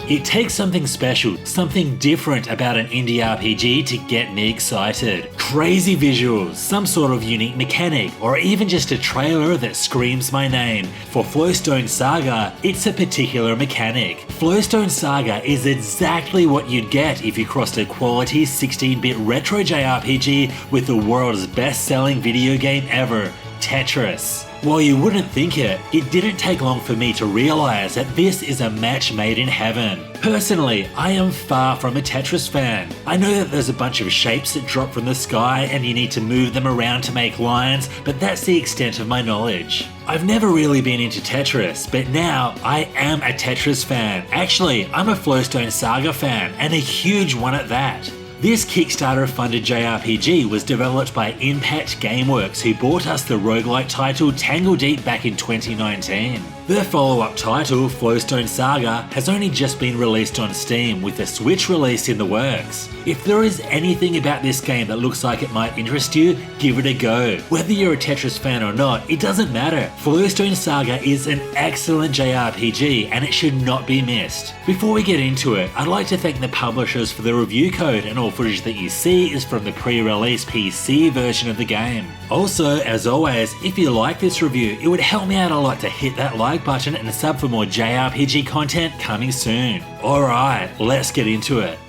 It takes something special, something different about an indie RPG to get me excited. Crazy visuals, some sort of unique mechanic, or even just a trailer that screams my name. For Flowstone Saga, it's a particular mechanic. Flowstone Saga is exactly what you'd get if you crossed a quality 16-bit retro JRPG with the world's best-selling video game ever, Tetris. While you wouldn't think it, it didn't take long for me to realise that this is a match made in heaven. Personally, I am far from a Tetris fan. I know that there's a bunch of shapes that drop from the sky and you need to move them around to make lines, but that's the extent of my knowledge. I've never really been into Tetris, but now I am a Tetris fan. Actually, I'm a Flowstone Saga fan, and a huge one at that. This Kickstarter-funded JRPG was developed by Impact Gameworks, who brought us the roguelike title Tangle Deep back in 2019. Their follow-up title, Flowstone Saga, has only just been released on Steam, with a Switch release in the works. If there is anything about this game that looks like it might interest you, give it a go. Whether you're a Tetris fan or not, it doesn't matter. Flowstone Saga is an excellent JRPG and it should not be missed. Before we get into it, I'd like to thank the publishers for the review code, and all footage that you see is from the pre-release PC version of the game. Also, as always, if you like this review, it would help me out a lot to hit that like button and sub for more JRPG content coming soon. Alright, let's get into it.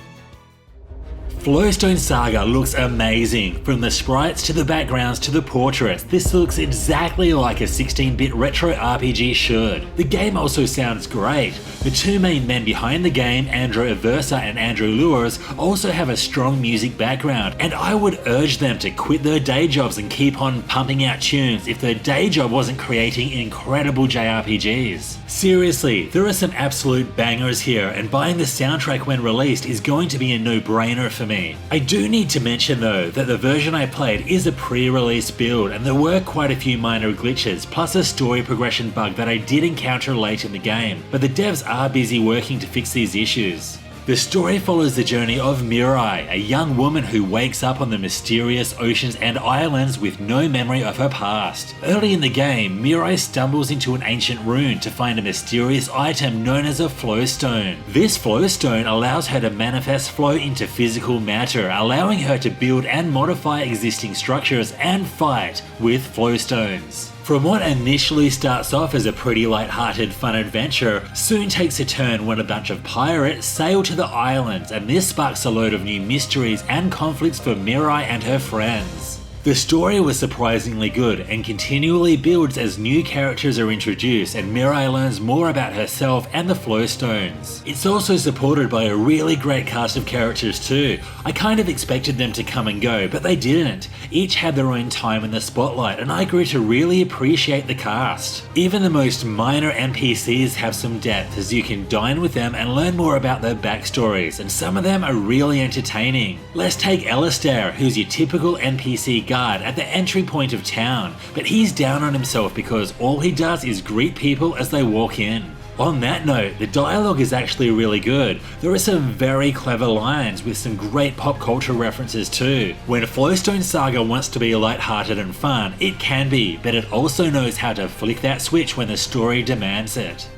Flowstone Saga looks amazing. From the sprites to the backgrounds to the portraits, this looks exactly like a 16-bit retro RPG should. The game also sounds great. The two main men behind the game, Andrew Aversa and Andrew Lewis, also have a strong music background, and I would urge them to quit their day jobs and keep on pumping out tunes if their day job wasn't creating incredible JRPGs. Seriously, there are some absolute bangers here, and buying the soundtrack when released is going to be a no-brainer for me. I do need to mention though that the version I played is a pre-release build, and there were quite a few minor glitches plus a story progression bug that I did encounter late in the game, but the devs are busy working to fix these issues. The story follows the journey of Mirai, a young woman who wakes up on the mysterious oceans and islands with no memory of her past. Early in the game, Mirai stumbles into an ancient rune to find a mysterious item known as a Flowstone. This Flowstone allows her to manifest flow into physical matter, allowing her to build and modify existing structures and fight with Flowstones. From what initially starts off as a pretty light-hearted fun adventure, soon takes a turn when a bunch of pirates sail to the islands, and this sparks a load of new mysteries and conflicts for Mirai and her friends. The story was surprisingly good and continually builds as new characters are introduced and Mirai learns more about herself and the Flowstones. It's also supported by a really great cast of characters too. I kind of expected them to come and go, but they didn't. Each had their own time in the spotlight, and I grew to really appreciate the cast. Even the most minor NPCs have some depth, as you can dine with them and learn more about their backstories, and some of them are really entertaining. Let's take Alistair, who's your typical NPC guard at the entry point of town, but he's down on himself because all he does is greet people as they walk in. On that note, the dialogue is actually really good. There are some very clever lines with some great pop culture references too. When Flowstone Saga wants to be light-hearted and fun, it can be, but it also knows how to flick that switch when the story demands it.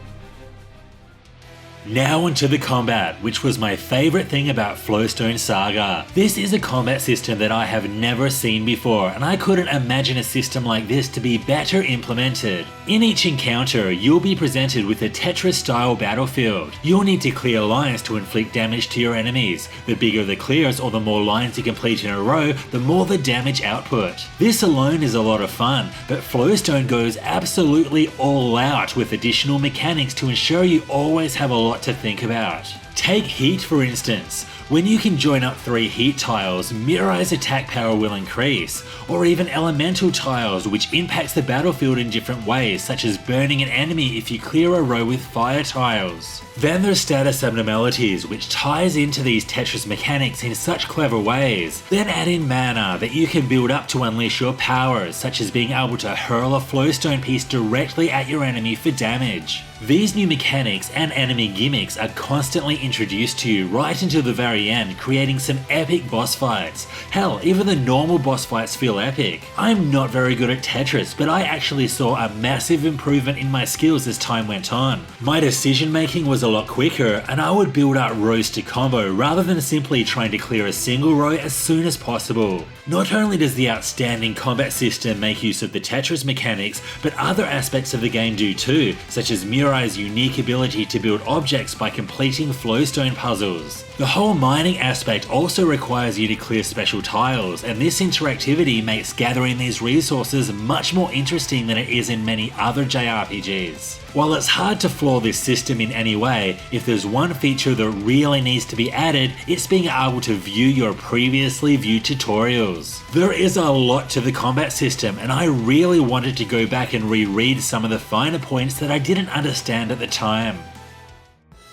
Now onto the combat, which was my favourite thing about Flowstone Saga. This is a combat system that I have never seen before, and I couldn't imagine a system like this to be better implemented. In each encounter, you'll be presented with a Tetris-style battlefield. You'll need to clear lines to inflict damage to your enemies. The bigger the clears or the more lines you complete in a row, the more the damage output. This alone is a lot of fun, but Flowstone goes absolutely all out with additional mechanics to ensure you always have a lot to think about. Take heat for instance. When you can join up 3 heat tiles, Mirai's attack power will increase, or even elemental tiles which impacts the battlefield in different ways, such as burning an enemy if you clear a row with fire tiles. Then there's status abnormalities, which ties into these Tetris mechanics in such clever ways. Then add in mana that you can build up to unleash your powers, such as being able to hurl a Flowstone piece directly at your enemy for damage. These new mechanics and enemy gimmicks are constantly introduced to you right until the very end, creating some epic boss fights. Hell, even the normal boss fights feel epic. I'm not very good at Tetris, but I actually saw a massive improvement in my skills as time went on. My decision making was a lot quicker, and I would build up rows to combo rather than simply trying to clear a single row as soon as possible. Not only does the outstanding combat system make use of the Tetris mechanics, but other aspects of the game do too, such as Mirai's unique ability to build objects by completing flowstone puzzles. The whole mining aspect also requires you to clear special tiles, and this interactivity makes gathering these resources much more interesting than it is in many other JRPGs. While it's hard to flaw this system in any way, if there's one feature that really needs to be added, it's being able to view your previously viewed tutorials. There is a lot to the combat system, and I really wanted to go back and reread some of the finer points that I didn't understand at the time.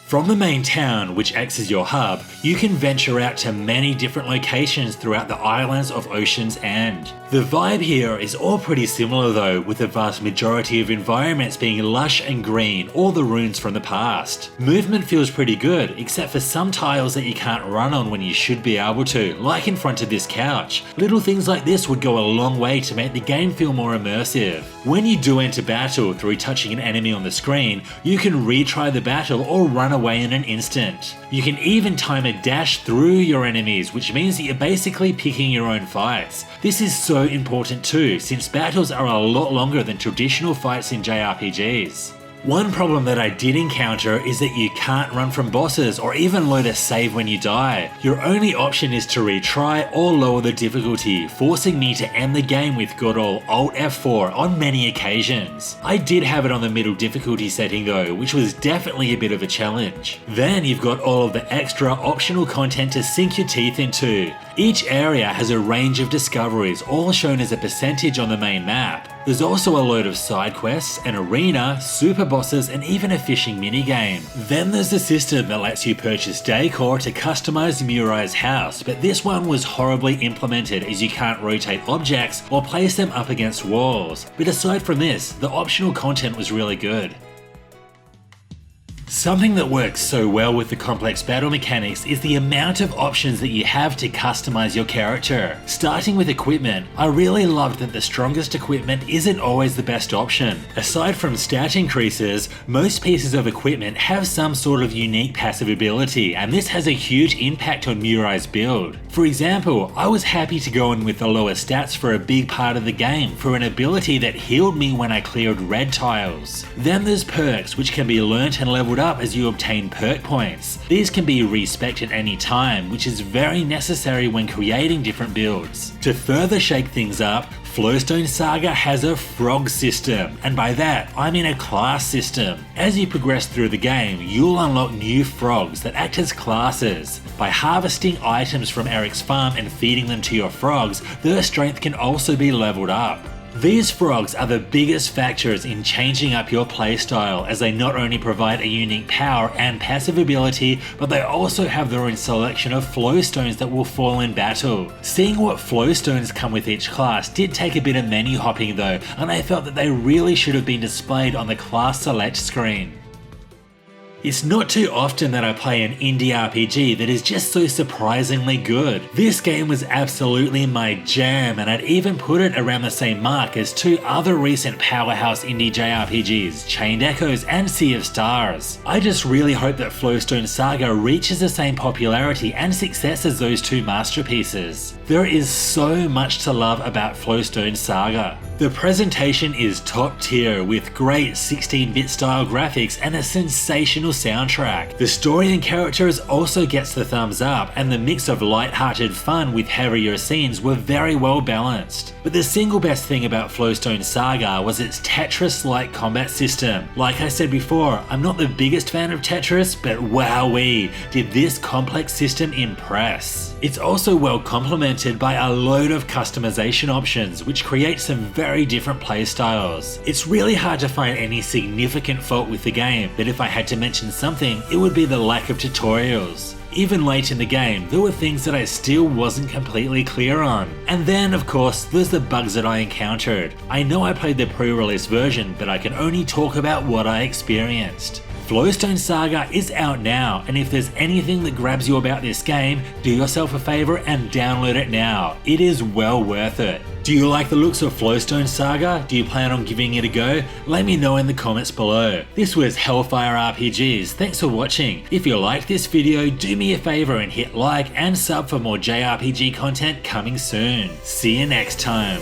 From the main town, which acts as your hub, you can venture out to many different locations throughout the islands of Ocean's End. The vibe here is all pretty similar though, with the vast majority of environments being lush and green, all the ruins from the past. Movement feels pretty good, except for some tiles that you can't run on when you should be able to, like in front of this couch. Little things like this would go a long way to make the game feel more immersive. When you do enter battle through touching an enemy on the screen, you can retry the battle or run away in an instant. You can even time a dash through your enemies, which means that you're basically picking your own fights. This is so important too, since battles are a lot longer than traditional fights in JRPGs. One problem that I did encounter is that you can't run from bosses or even load a save when you die. Your only option is to retry or lower the difficulty, forcing me to end the game with good old Alt F4 on many occasions. I did have it on the middle difficulty setting though, which was definitely a bit of a challenge. Then you've got all of the extra optional content to sink your teeth into. Each area has a range of discoveries, all shown as a percentage on the main map. There's also a load of side quests, an arena, super bosses, and even a fishing minigame. Then there's a system that lets you purchase decor to customize Mirai's house, but this one was horribly implemented as you can't rotate objects or place them up against walls. But aside from this, the optional content was really good. Something that works so well with the complex battle mechanics is the amount of options that you have to customize your character. Starting with equipment, I really loved that the strongest equipment isn't always the best option. Aside from stat increases, most pieces of equipment have some sort of unique passive ability, and this has a huge impact on Mirai's build. For example, I was happy to go in with the lower stats for a big part of the game for an ability that healed me when I cleared red tiles. Then there's perks, which can be learnt and leveled up as you obtain perk points. These can be respec'd at any time, which is very necessary when creating different builds. To further shake things up, Flowstone Saga has a frog system, and by that I mean a class system. As you progress through the game, you'll unlock new frogs that act as classes. By harvesting items from Eric's farm and feeding them to your frogs, their strength can also be leveled up. These frogs are the biggest factors in changing up your playstyle, as they not only provide a unique power and passive ability, but they also have their own selection of flowstones that will fall in battle. Seeing what flowstones come with each class did take a bit of menu hopping though, and I felt that they really should have been displayed on the class select screen. It's not too often that I play an indie RPG that is just so surprisingly good. This game was absolutely my jam, and I'd even put it around the same mark as two other recent powerhouse indie JRPGs, Chained Echoes and Sea of Stars. I just really hope that Flowstone Saga reaches the same popularity and success as those two masterpieces. There is so much to love about Flowstone Saga. The presentation is top tier with great 16-bit style graphics and a sensational soundtrack. The story and characters also gets the thumbs up, and the mix of light-hearted fun with heavier scenes were very well balanced. But the single best thing about Flowstone Saga was its Tetris-like combat system. Like I said before, I'm not the biggest fan of Tetris, but wowee, did this complex system impress. It's also well complemented by a load of customization options, which create some very different playstyles. It's really hard to find any significant fault with the game, but if I had to mention mention something, it would be the lack of tutorials. Even late in the game, there were things that I still wasn't completely clear on. And then, of course, there's the bugs that I encountered. I know I played the pre-release version, but I can only talk about what I experienced. Flowstone Saga is out now, and if there's anything that grabs you about this game, do yourself a favor and download it now. It is well worth it. Do you like the looks of Flowstone Saga? Do you plan on giving it a go? Let me know in the comments below. This was Hellfire RPGs, thanks for watching. If you liked this video, do me a favor and hit like and sub for more JRPG content coming soon. See you next time.